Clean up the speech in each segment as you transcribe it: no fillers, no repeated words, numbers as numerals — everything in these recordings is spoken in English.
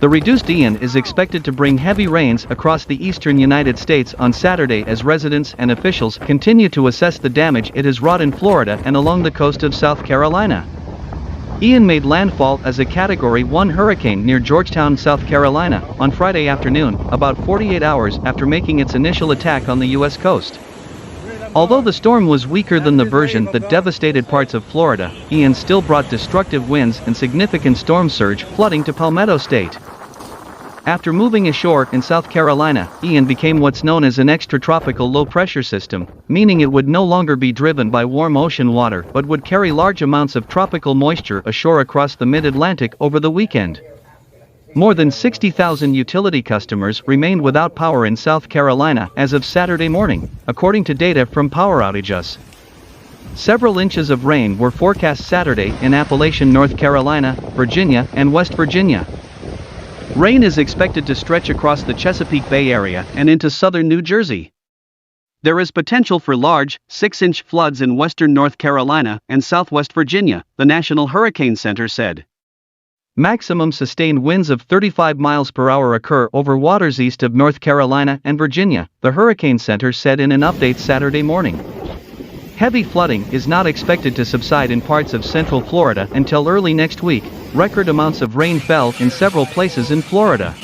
The reduced Ian is expected to bring heavy rains across the eastern United States on Saturday as residents and officials continue to assess the damage it has wrought in Florida and along the coast of South Carolina. Ian made landfall as a Category 1 hurricane near Georgetown, South Carolina, on Friday afternoon, about 48 hours after making its initial attack on the U.S. coast. Although the storm was weaker than the version that devastated parts of Florida, Ian still brought destructive winds and significant storm surge flooding to Palmetto State. After moving ashore in South Carolina, Ian became what's known as an extratropical low-pressure system, meaning it would no longer be driven by warm ocean water but would carry large amounts of tropical moisture ashore across the mid-Atlantic over the weekend. More than 60,000 utility customers remained without power in South Carolina as of Saturday morning, according to data from Power Outages. Several inches of rain were forecast Saturday in Appalachian, North Carolina, Virginia, and West Virginia. Rain is expected to stretch across the Chesapeake Bay area and into southern New Jersey. There is potential for large, 6-inch floods in western North Carolina and southwest Virginia, the National Hurricane Center said. Maximum sustained winds of 35 miles per hour occur over waters east of North Carolina and Virginia, the Hurricane Center said in an update Saturday morning. Heavy flooding is not expected to subside in parts of central Florida until early next week. Record amounts of rain fell in several places in Florida,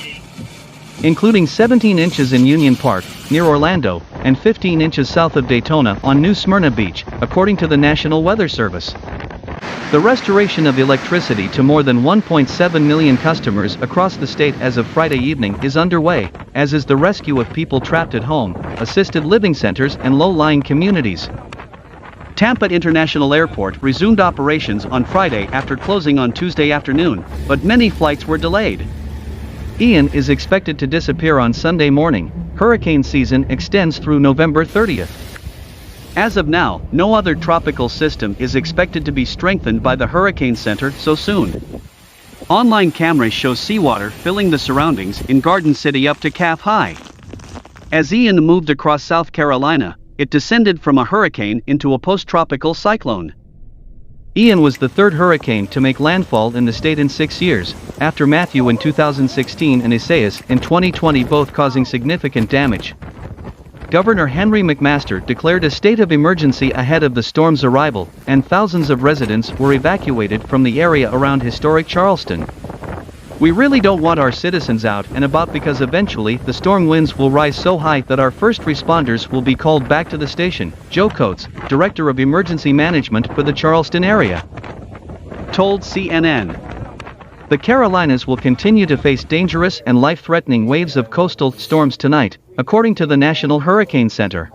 including 17 inches in Union Park, near Orlando, and 15 inches south of Daytona on New Smyrna Beach, according to the National Weather Service. The restoration of electricity to more than 1.7 million customers across the state as of Friday evening is underway, as is the rescue of people trapped at home, assisted living centers and low-lying communities. Tampa International Airport resumed operations on Friday after closing on Tuesday afternoon, but many flights were delayed. Ian is expected to disappear on Sunday morning. Hurricane season extends through November 30th. As of now, no other tropical system is expected to be strengthened by the Hurricane Center so soon. Online cameras show seawater filling the surroundings in Garden City up to calf high. As Ian moved across South Carolina, it descended from a hurricane into a post-tropical cyclone. Ian was the third hurricane to make landfall in the state in 6 years, after Matthew in 2016 and Isaias in 2020, both causing significant damage. Governor Henry McMaster declared a state of emergency ahead of the storm's arrival, and thousands of residents were evacuated from the area around historic Charleston. We really don't want our citizens out and about because eventually the storm winds will rise so high that our first responders will be called back to the station, Joe Coates, Director of Emergency Management for the Charleston area, told CNN. The Carolinas will continue to face dangerous and life-threatening waves of coastal storms tonight, according to the National Hurricane Center.